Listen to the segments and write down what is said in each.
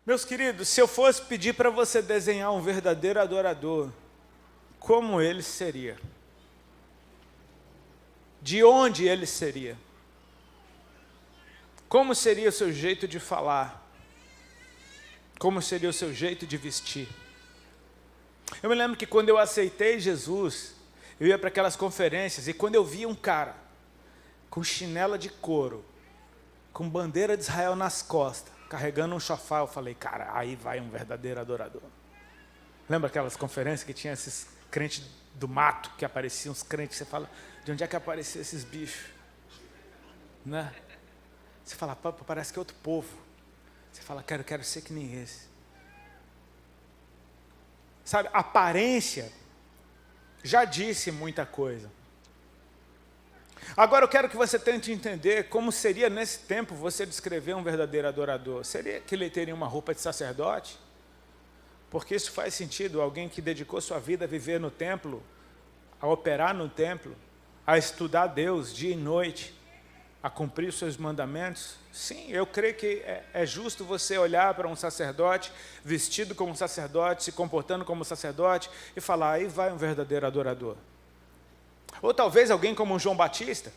Meus queridos, se eu fosse pedir para você desenhar um verdadeiro adorador, como ele seria? De onde ele seria? Como seria o seu jeito de falar? Como seria o seu jeito de vestir? Eu me lembro que quando eu aceitei Jesus, eu ia para aquelas conferências e quando eu via um cara com chinela de couro, com bandeira de Israel nas costas, carregando um chofar, eu falei, cara, aí vai um verdadeiro adorador. Lembra aquelas conferências que tinha esses crentes do mato, que apareciam os crentes, você fala, de onde é que apareciam esses bichos? Né? Você fala, parece que é outro povo. Você fala, quero ser que nem esse. Sabe, a aparência já disse muita coisa. Agora eu quero que você tente entender como seria nesse tempo você descrever um verdadeiro adorador. Seria que ele teria uma roupa de sacerdote? Porque isso faz sentido, alguém que dedicou sua vida a viver no templo, a operar no templo, a estudar Deus dia e noite, a cumprir os seus mandamentos. Sim, eu creio que é justo você olhar para um sacerdote, vestido como sacerdote, se comportando como sacerdote, e falar, aí vai um verdadeiro adorador. Ou talvez alguém como um João Batista,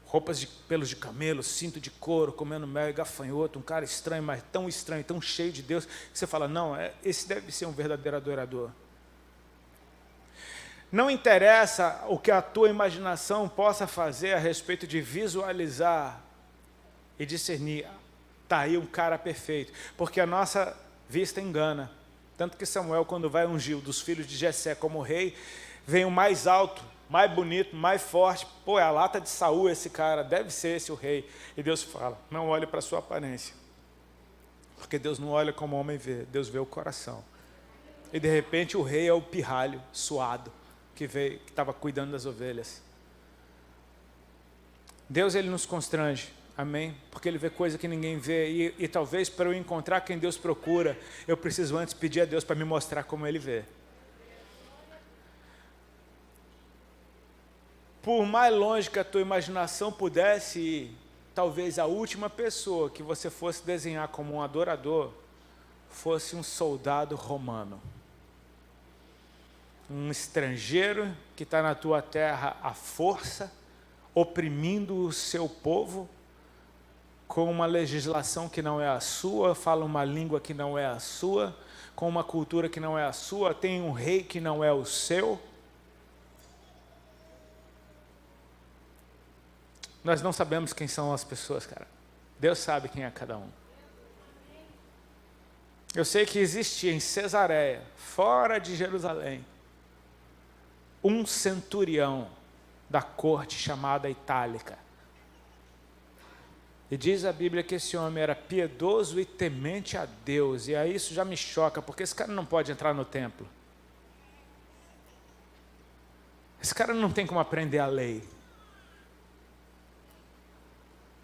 roupas de pelos de camelo, cinto de couro, comendo mel e gafanhoto, um cara estranho, mas tão estranho, tão cheio de Deus, que você fala, não, esse deve ser um verdadeiro adorador. Não interessa o que a tua imaginação possa fazer a respeito de visualizar e discernir, está aí um cara perfeito, porque a nossa vista engana. Tanto que Samuel, quando vai ungir um dos filhos de Jessé como rei, vem o mais alto, mais bonito, mais forte. Pô, é a lata de Saul esse cara, deve ser esse o rei. E Deus fala, não olhe para a sua aparência. Porque Deus não olha como o homem vê, Deus vê o coração. E de repente o rei é o pirralho, suado, que estava cuidando das ovelhas. Deus, ele nos constrange, amém? Porque ele vê coisa que ninguém vê. E talvez para eu encontrar quem Deus procura, eu preciso antes pedir a Deus para me mostrar como ele vê. Por mais longe que a tua imaginação pudesse ir, talvez a última pessoa que você fosse desenhar como um adorador fosse um soldado romano. Um estrangeiro que está na tua terra à força, oprimindo o seu povo, com uma legislação que não é a sua, fala uma língua que não é a sua, com uma cultura que não é a sua, tem um rei que não é o seu. Nós não sabemos quem são as pessoas, cara. Deus sabe quem é cada um. Eu sei que existia em Cesareia, fora de Jerusalém, um centurião da corte chamada Itálica. E diz a Bíblia que esse homem era piedoso e temente a Deus. E aí isso já me choca, porque esse cara não pode entrar no templo. Esse cara não tem como aprender a lei.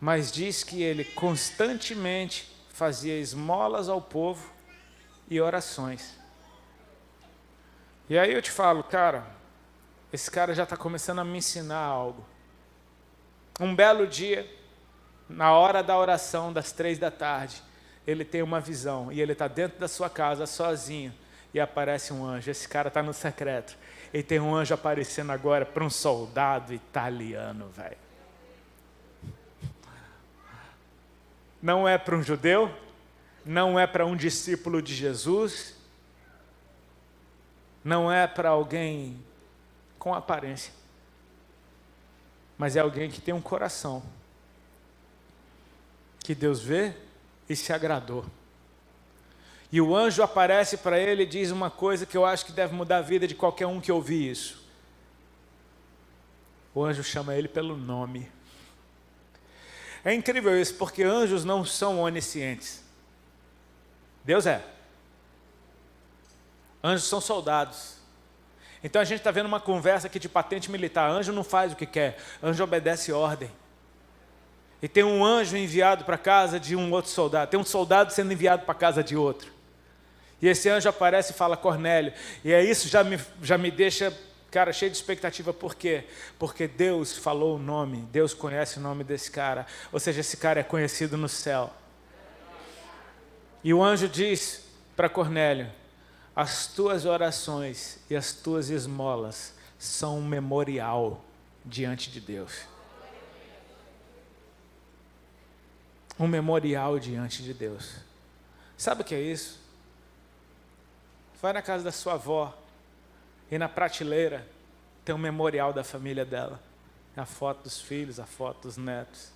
Mas diz que ele constantemente fazia esmolas ao povo e orações. E aí eu te falo, cara, esse cara já está começando a me ensinar algo. Um belo dia, na hora da oração, das 3 da tarde, ele tem uma visão, e ele está dentro da sua casa, sozinho, e aparece um anjo. Esse cara está no secreto. E tem um anjo aparecendo agora para um soldado italiano, velho. Não é para um judeu, não é para um discípulo de Jesus, não é para alguém com aparência, mas é alguém que tem um coração, que Deus vê e se agradou. E o anjo aparece para ele e diz uma coisa que eu acho que deve mudar a vida de qualquer um que ouvir isso. O anjo chama ele pelo nome. É incrível isso, porque anjos não são oniscientes. Deus é. Anjos são soldados. Então a gente está vendo uma conversa aqui de patente militar. Anjo não faz o que quer, anjo obedece ordem. E tem um anjo enviado para a casa de um outro soldado. Tem um soldado sendo enviado para a casa de outro. E esse anjo aparece e fala, Cornélio. E isso já me deixa, cara, cheio de expectativa. Por quê? Porque Deus falou o nome. Deus conhece o nome desse cara. Ou seja, esse cara é conhecido no céu. E o anjo diz para Cornélio: as tuas orações e as tuas esmolas são um memorial diante de Deus. Um memorial diante de Deus. Sabe o que é isso? Vai na casa da sua avó e na prateleira tem um memorial da família dela. A foto dos filhos, a foto dos netos.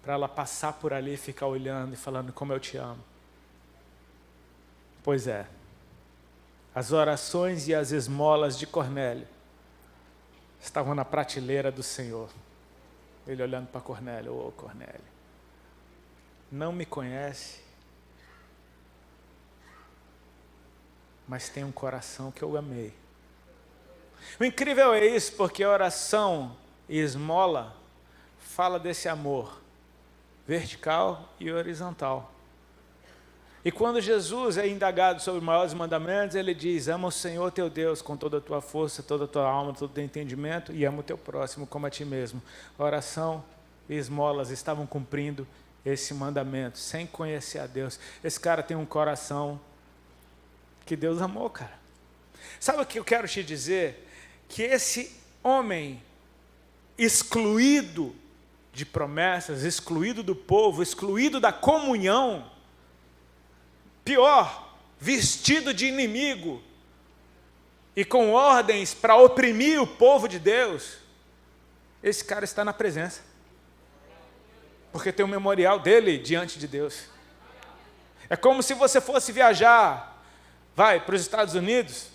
Para ela passar por ali e ficar olhando e falando como eu te amo. Pois é. As orações e as esmolas de Cornélio estavam na prateleira do Senhor. Ele olhando para Cornélio: ô Cornélio, não me conhece, mas tem um coração que eu amei. O incrível é isso, porque a oração e esmola fala desse amor vertical e horizontal. E quando Jesus é indagado sobre os maiores mandamentos, ele diz: ama o Senhor teu Deus com toda a tua força, toda a tua alma, todo o teu entendimento, e ama o teu próximo como a ti mesmo. A oração e esmolas estavam cumprindo esse mandamento, sem conhecer a Deus. Esse cara tem um coração que Deus amou, cara. Sabe o que eu quero te dizer? Que esse homem excluído de promessas, excluído do povo, excluído da comunhão, pior, vestido de inimigo e com ordens para oprimir o povo de Deus, esse cara está na presença, porque tem um memorial dele diante de Deus. É como se você fosse viajar, para os Estados Unidos,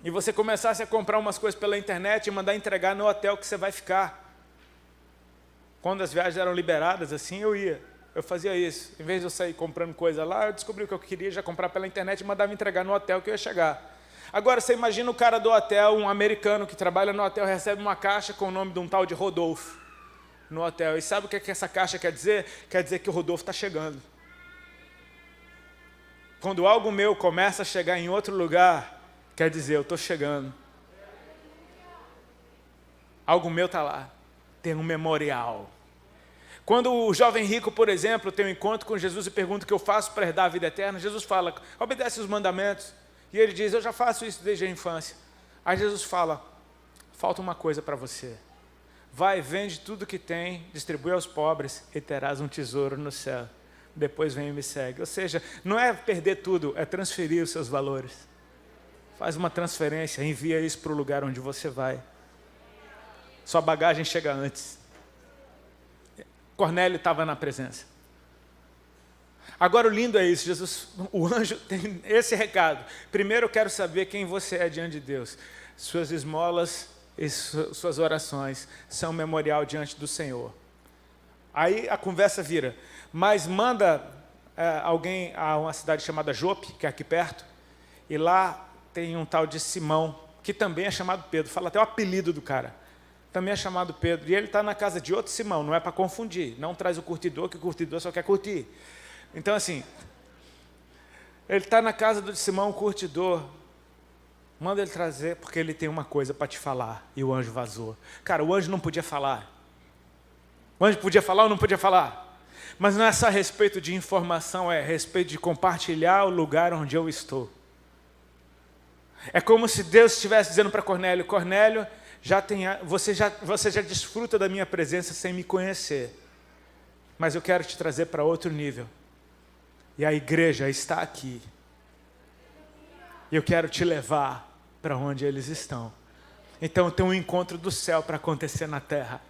e você começasse a comprar umas coisas pela internet e mandar entregar no hotel que você vai ficar. Quando as viagens eram liberadas, assim, eu fazia isso. Em vez de eu sair comprando coisa lá, eu descobri o que eu queria, já comprar pela internet e mandava entregar no hotel que eu ia chegar. Agora, você imagina o cara do hotel, um americano que trabalha no hotel, recebe uma caixa com o nome de um tal de Rodolfo no hotel. E sabe o que essa caixa quer dizer? Quer dizer que o Rodolfo está chegando. Quando algo meu começa a chegar em outro lugar, quer dizer, eu estou chegando. Algo meu está lá. Tem um memorial. Quando o jovem rico, por exemplo, tem um encontro com Jesus e pergunta o que eu faço para herdar a vida eterna, Jesus fala: obedece os mandamentos. E ele diz: eu já faço isso desde a infância. Aí Jesus fala: falta uma coisa para você. Vai, vende tudo que tem, distribui aos pobres e terás um tesouro no céu. Depois vem e me segue. Ou seja, não é perder tudo, é transferir os seus valores. Faz uma transferência, envia isso para o lugar onde você vai. Sua bagagem chega antes. Cornélio estava na presença. Agora o lindo é isso, Jesus, o anjo tem esse recado. Primeiro eu quero saber quem você é diante de Deus. Suas esmolas e suas orações são memorial diante do Senhor. Aí a conversa vira: mas manda alguém a uma cidade chamada Jope, que é aqui perto, e lá tem um tal de Simão, que também é chamado Pedro. Fala até o apelido do cara. Também é chamado Pedro, e ele está na casa de outro Simão, não é para confundir, não traz o curtidor, que o curtidor só quer curtir. Então assim, ele está na casa do Simão, o curtidor, manda ele trazer, porque ele tem uma coisa para te falar, e o anjo vazou. Cara, o anjo não podia falar. O anjo podia falar ou não podia falar? Mas não é só a respeito de informação, é a respeito de compartilhar o lugar onde eu estou. É como se Deus estivesse dizendo para Cornélio: Cornélio, você já desfruta da minha presença sem me conhecer, mas eu quero te trazer para outro nível, e a igreja está aqui, e eu quero te levar para onde eles estão. Então tem um encontro do céu para acontecer na terra.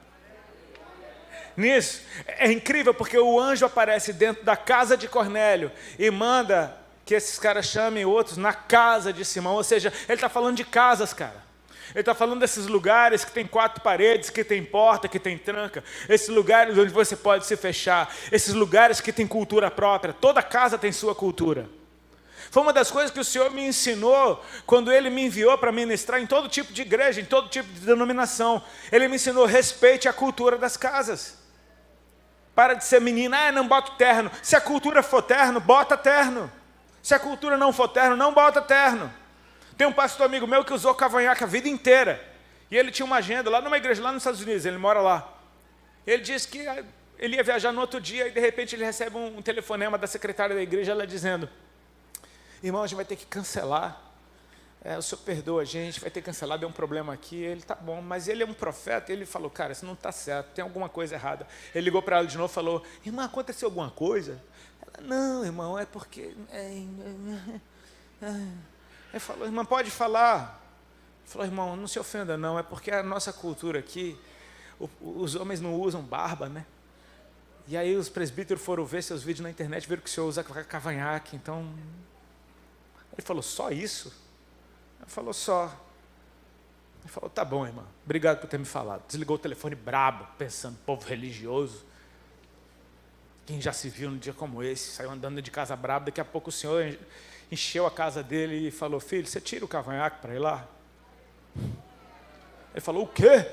Nisso, é incrível porque o anjo aparece dentro da casa de Cornélio e manda que esses caras chamem outros na casa de Simão. Ou seja, ele está falando de casas, cara. Ele está falando desses lugares que tem 4 paredes, que tem porta, que tem tranca. Esses lugares onde você pode se fechar. Esses lugares que tem cultura própria. Toda casa tem sua cultura. Foi uma das coisas que o Senhor me ensinou quando Ele me enviou para ministrar em todo tipo de igreja, em todo tipo de denominação. Ele me ensinou: respeite a cultura das casas. Para de ser menina: não bota terno. Se a cultura for terno, bota terno. Se a cultura não for terno, não bota terno. Tem um pastor amigo meu que usou cavanhaque a vida inteira. E ele tinha uma agenda lá numa igreja, lá nos Estados Unidos, ele mora lá. Ele disse que ele ia viajar no outro dia e de repente ele recebe um telefonema da secretária da igreja, ela dizendo: irmão, a gente vai ter que cancelar. O senhor perdoa a gente, vai ter que cancelar, deu um problema aqui. Ele, tá bom, mas ele é um profeta. Ele falou: cara, isso não está certo, tem alguma coisa errada. Ele ligou para ela de novo e falou: irmã, aconteceu alguma coisa? Ela: não, irmão, é porque... Ele falou: irmã, pode falar. Ele falou: irmão, não se ofenda não, é porque a nossa cultura aqui, os homens não usam barba, né? E aí os presbíteros foram ver seus vídeos na internet, viram que o senhor usa cavanhaque, então... Ele falou: só isso? Ele falou: só. Ele falou: tá bom, irmã, obrigado por ter me falado. Desligou o telefone brabo, pensando: povo religioso. Quem já se viu num dia como esse, saiu andando de casa brabo, daqui a pouco o senhor encheu a casa dele e falou: filho, você tira o cavanhaque para ir lá? Ele falou: o quê?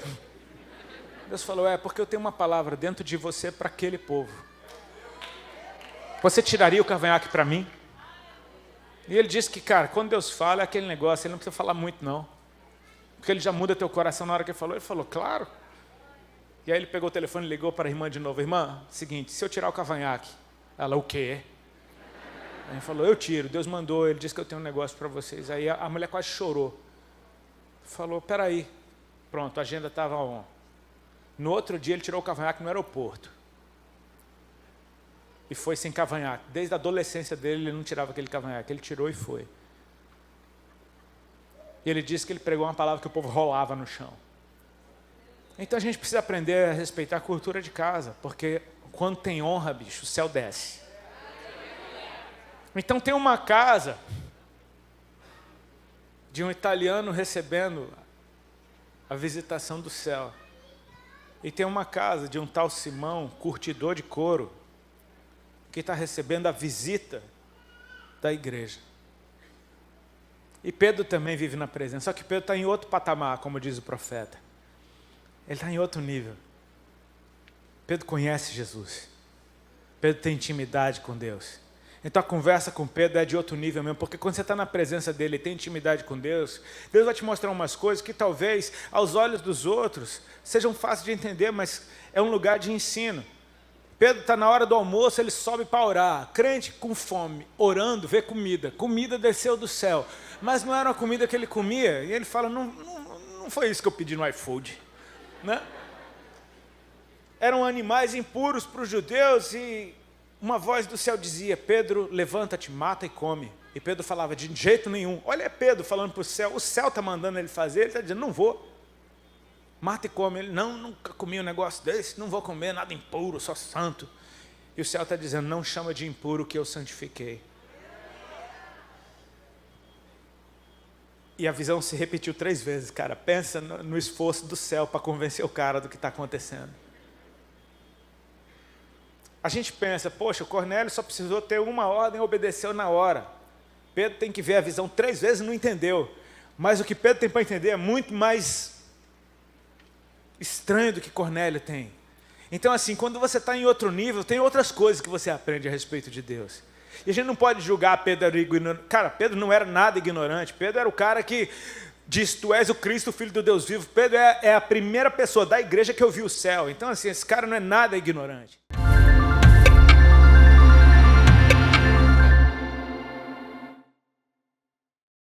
Deus falou: porque eu tenho uma palavra dentro de você para aquele povo. Você tiraria o cavanhaque para mim? E ele disse que, cara, quando Deus fala, é aquele negócio, ele não precisa falar muito, não. Porque ele já muda teu coração na hora que ele falou, claro. E aí ele pegou o telefone e ligou para a irmã de novo: irmã, seguinte, se eu tirar o cavanhaque? Ela: o quê? Aí ele falou: eu tiro, Deus mandou, ele disse que eu tenho um negócio para vocês. Aí a mulher quase chorou. Falou: peraí. Pronto, a agenda estava on. No outro dia ele tirou o cavanhaque no aeroporto. E foi sem cavanhaque. Desde a adolescência dele ele não tirava aquele cavanhaque. Ele tirou e foi. E ele disse que ele pregou uma palavra que o povo rolava no chão. Então a gente precisa aprender a respeitar a cultura de casa. Porque quando tem honra, bicho, o céu desce. Então tem uma casa de um italiano recebendo a visitação do céu. E tem uma casa de um tal Simão, curtidor de couro, que está recebendo a visita da igreja. E Pedro também vive na presença, só que Pedro está em outro patamar, como diz o profeta. Ele está em outro nível. Pedro conhece Jesus. Pedro tem intimidade com Deus. Então a conversa com Pedro é de outro nível mesmo, porque quando você está na presença dele e tem intimidade com Deus, Deus vai te mostrar umas coisas que talvez aos olhos dos outros sejam fáceis de entender, mas é um lugar de ensino. Pedro está na hora do almoço, ele sobe para orar, crente com fome, orando, vê comida, comida desceu do céu, mas não era uma comida que ele comia, e ele fala: não foi isso que eu pedi no iFood, né? Eram animais impuros para os judeus e uma voz do céu dizia: Pedro, levanta-te, mata e come. E Pedro falava: de jeito nenhum. Olha Pedro falando para o céu está mandando ele fazer, ele está dizendo: não vou. Mata e come. Ele: não, nunca comi um negócio desse, não vou comer nada impuro, só santo. E o céu está dizendo: não chama de impuro que eu santifiquei. E a visão se repetiu 3 vezes, cara. Pensa no esforço do céu para convencer o cara do que está acontecendo. A gente pensa: poxa, o Cornélio só precisou ter uma ordem e obedeceu na hora. Pedro tem que ver a visão 3 vezes e não entendeu. Mas o que Pedro tem para entender é muito mais estranho do que Cornélio tem. Então assim, quando você está em outro nível, tem outras coisas que você aprende a respeito de Deus. E a gente não pode julgar Pedro ignorante. Cara, Pedro não era nada ignorante. Pedro era o cara que disse: tu és o Cristo, o Filho do Deus vivo. Pedro é a primeira pessoa da igreja que ouviu o céu. Então assim, esse cara não é nada ignorante.